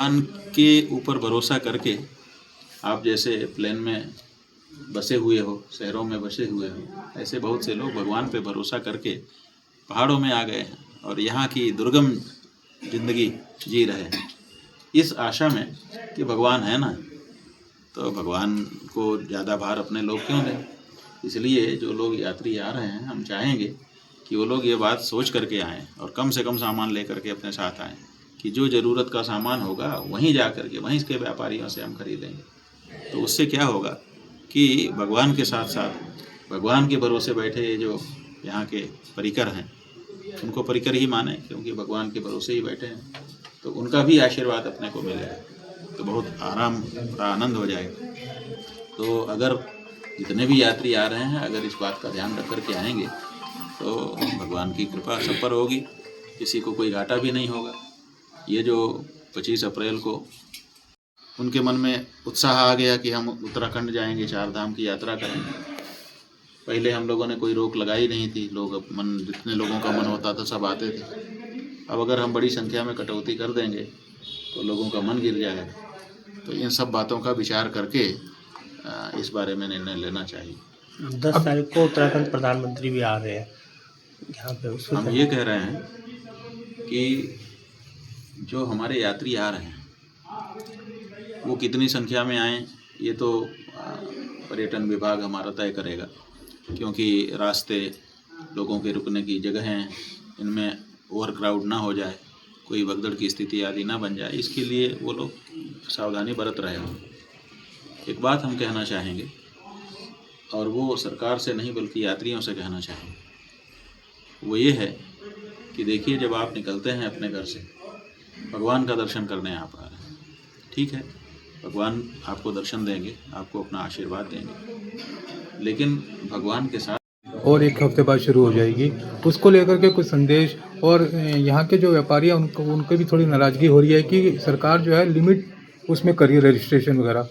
भगवान के ऊपर भरोसा करके आप जैसे प्लेन में बसे हुए हो, शहरों में बसे हुए हो, ऐसे बहुत से लोग भगवान पे भरोसा करके पहाड़ों में आ गए हैं और यहाँ की दुर्गम जिंदगी जी रहे हैं, इस आशा में कि भगवान है ना, तो भगवान को ज़्यादा भार अपने लोग क्यों दें। इसलिए जो लोग यात्री आ रहे हैं, हम चाहेंगे कि वो लोग ये बात सोच करके आएँ और कम से कम सामान लेकर के अपने साथ आएँ कि जो ज़रूरत का सामान होगा वहीं जा कर के वहीं के व्यापारियों से हम खरीदेंगे। तो उससे क्या होगा कि भगवान के साथ साथ भगवान के भरोसे बैठे जो यहाँ के परिकर हैं, उनको परिकर ही माने, क्योंकि भगवान के भरोसे ही बैठे हैं, तो उनका भी आशीर्वाद अपने को मिलेगा, तो बहुत आराम और आनंद हो जाएगा। तो अगर जितने भी यात्री आ रहे हैं, अगर इस बात का ध्यान रख कर के आएंगे तो भगवान की कृपा सब पर होगी, किसी को कोई घाटा भी नहीं होगा। ये जो 25 अप्रैल को उनके मन में उत्साह आ गया कि हम उत्तराखंड जाएंगे, 4 धाम की यात्रा करेंगे। पहले हम लोगों ने कोई रोक लगाई नहीं थी, लोग मन जितने लोगों का मन होता था सब आते थे। अब अगर हम बड़ी संख्या में कटौती कर देंगे तो लोगों का मन गिर जाएगा। तो इन सब बातों का विचार करके इस बारे में निर्णय लेना चाहिए। 10 तारीख को उत्तराखंड प्रधानमंत्री भी आ रहे हैं यहाँ पे, उसमें हम ये कह रहे हैं कि जो हमारे यात्री आ रहे हैं वो कितनी संख्या में आएँ, ये तो पर्यटन विभाग हमारा तय करेगा, क्योंकि रास्ते, लोगों के रुकने की जगहें, इनमें ओवरक्राउड ना हो जाए, कोई भगदड़ की स्थिति आदि ना बन जाए, इसके लिए वो लोग सावधानी बरत रहे हों। एक बात हम कहना चाहेंगे, और वो सरकार से नहीं बल्कि यात्रियों से कहना चाहेंगे, वो ये है कि देखिए, जब आप निकलते हैं अपने घर से, भगवान का दर्शन करने आप आ रहे हैं, ठीक है, भगवान आपको दर्शन देंगे, आपको अपना आशीर्वाद देंगे, लेकिन भगवान के साथ और 1 हफ्ते बाद शुरू हो जाएगी, उसको लेकर के कुछ संदेश। और यहाँ के जो व्यापारी हैं उनको भी थोड़ी नाराज़गी हो रही है कि सरकार जो है लिमिट उसमें करी है रजिस्ट्रेशन वगैरह,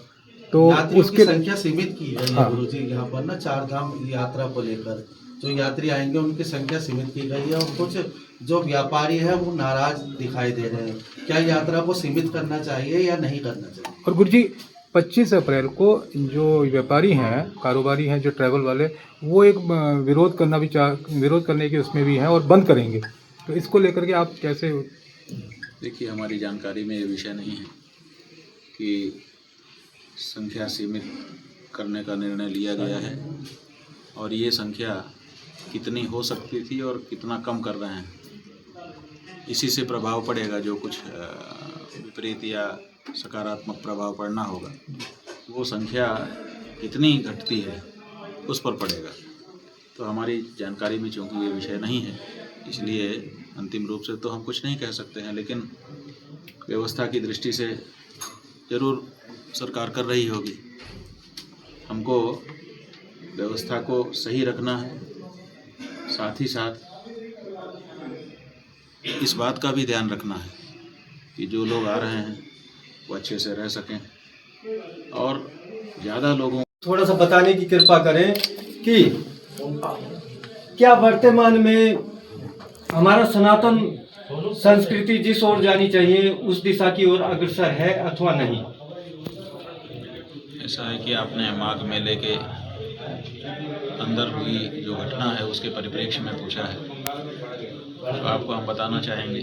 तो उसके संख्या सीमित की है। हाँ। गुरुजी, यहाँ पर ना 4 धाम यात्रा को लेकर जो यात्री आएंगे उनकी संख्या सीमित की गई है, और कुछ जो व्यापारी है वो नाराज दिखाई दे रहे हैं। क्या यात्रा को सीमित करना चाहिए या नहीं करना चाहिए? और गुरुजी, 25 अप्रैल को जो व्यापारी हैं, कारोबारी हैं, जो ट्रैवल वाले, वो एक विरोध करने के उसमें भी हैं और बंद करेंगे, तो इसको लेकर के आप कैसे? देखिए, हमारी जानकारी में ये विषय नहीं है कि संख्या सीमित करने का निर्णय लिया गया है, और ये संख्या कितनी हो सकती थी और कितना कम कर रहे हैं, इसी से प्रभाव पड़ेगा। जो कुछ विपरीत या सकारात्मक प्रभाव पड़ना होगा, वो संख्या कितनी घटती है उस पर पड़ेगा। तो हमारी जानकारी में चूँकि ये विषय नहीं है, इसलिए अंतिम रूप से तो हम कुछ नहीं कह सकते हैं, लेकिन व्यवस्था की दृष्टि से ज़रूर सरकार कर रही होगी। हमको व्यवस्था को सही रखना है, साथ ही साथ इस बात का भी ध्यान रखना है कि जो लोग आ रहे हैं वो अच्छे से रह सकें, और ज़्यादा लोगों थोड़ा सा बताने की कृपा करें कि क्या वर्तमान में हमारा सनातन संस्कृति जिस ओर जानी चाहिए उस दिशा की ओर अग्रसर है अथवा नहीं। ऐसा है कि आपने माघ मेले के अंदर हुई जो घटना है उसके परिप्रेक्ष्य में पूछा है, तो आपको हम बताना चाहेंगे।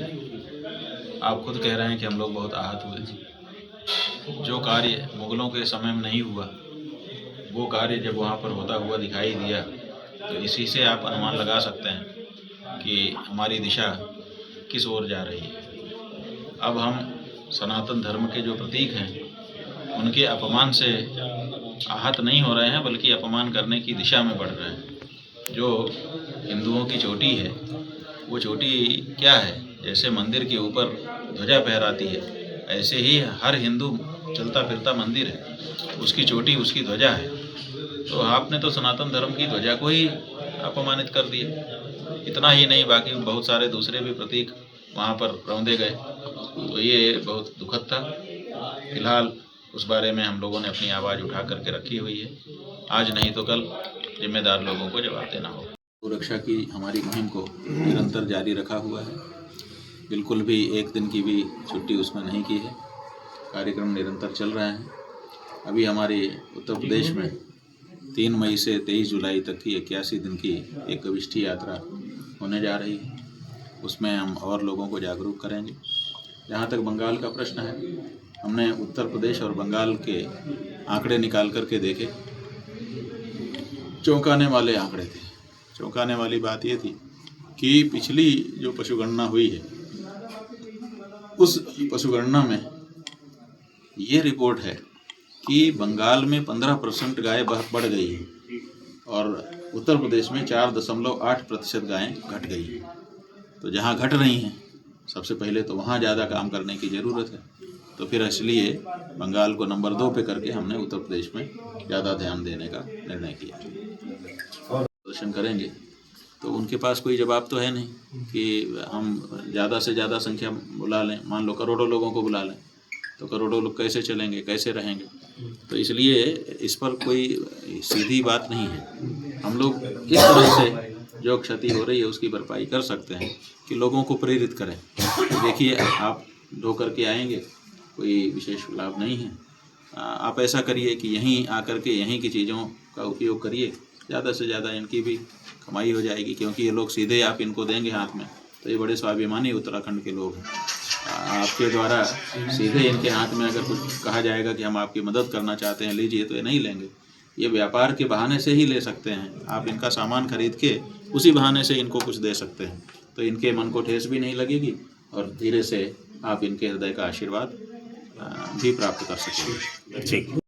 आप खुद कह रहे हैं कि हम लोग बहुत आहत हुए थे। जो कार्य मुगलों के समय में नहीं हुआ, वो कार्य जब वहाँ पर होता हुआ दिखाई दिया, तो इसी से आप अनुमान लगा सकते हैं कि हमारी दिशा किस ओर जा रही है। अब हम सनातन धर्म के जो प्रतीक हैं उनके अपमान से आहत नहीं हो रहे हैं, बल्कि अपमान करने की दिशा में बढ़ रहे हैं। जो हिंदुओं की चोटी है, वो चोटी क्या है? जैसे मंदिर के ऊपर ध्वजा फहराती है, ऐसे ही हर हिंदू चलता फिरता मंदिर है, उसकी चोटी उसकी ध्वजा है। तो आपने तो सनातन धर्म की ध्वजा को ही अपमानित कर दिया। इतना ही नहीं, बाकी बहुत सारे दूसरे भी प्रतीक वहाँ पर रौंदे गए, तो ये बहुत दुखद था। फिलहाल उस बारे में हम लोगों ने अपनी आवाज़ उठा करके रखी हुई है। आज नहीं तो कल जिम्मेदार लोगों को जवाब देना होगा। सुरक्षा की हमारी मुहिम को निरंतर जारी रखा हुआ है, बिल्कुल भी एक दिन की भी छुट्टी उसमें नहीं की है। कार्यक्रम निरंतर चल रहे हैं। अभी हमारी उत्तर प्रदेश में 3 मई से 23 जुलाई तक की 81 दिन की एक विष्टि यात्रा होने जा रही है। उसमें हम और लोगों को जागरूक करेंगे। जहाँ तक बंगाल का प्रश्न है, हमने उत्तर प्रदेश और बंगाल के आंकड़े निकाल करके देखे। चौंकाने वाले आंकड़े थे। चौंकाने वाली बात ये थी कि पिछली जो पशुगणना हुई है, उस पशुगणना में ये रिपोर्ट है कि बंगाल में 15% गाय बढ़ गई है और उत्तर प्रदेश में 4.8% गायें घट गई हैं। तो जहाँ घट रही हैं, सबसे पहले तो वहाँ ज़्यादा काम करने की ज़रूरत है। तो फिर इसलिए बंगाल को नंबर 2 पे करके हमने उत्तर प्रदेश में ज़्यादा ध्यान देने का निर्णय किया। और प्रदर्शन करेंगे तो उनके पास कोई जवाब तो है नहीं कि हम ज़्यादा से ज़्यादा संख्या बुला लें। मान लो करोड़ों लोगों को बुला लें तो करोड़ों लोग कैसे चलेंगे, कैसे रहेंगे। तो इसलिए इस पर कोई सीधी बात नहीं है। हम लोग इस तरह से जो क्षति हो रही है उसकी भरपाई कर सकते हैं कि लोगों को प्रेरित करें। देखिए, आप ढो करके आएंगे, कोई विशेष लाभ नहीं है। आप ऐसा करिए कि यहीं आकर के यहीं की चीज़ों का उपयोग करिए, ज़्यादा से ज़्यादा इनकी भी कमाई हो जाएगी। क्योंकि ये लोग सीधे आप इनको देंगे हाथ में तो ये बड़े स्वाभिमानी उत्तराखंड के लोग हैं। आपके द्वारा सीधे इनके हाथ में अगर कुछ कहा जाएगा कि हम आपकी मदद करना चाहते हैं, लीजिए, तो ये नहीं लेंगे। ये व्यापार के बहाने से ही ले सकते हैं। आप इनका सामान खरीद के उसी बहाने से इनको कुछ दे सकते हैं, तो इनके मन को ठेस भी नहीं लगेगी और धीरे से आप इनके हृदय का आशीर्वाद भी प्राप्त कर सकेंगे। ठीक।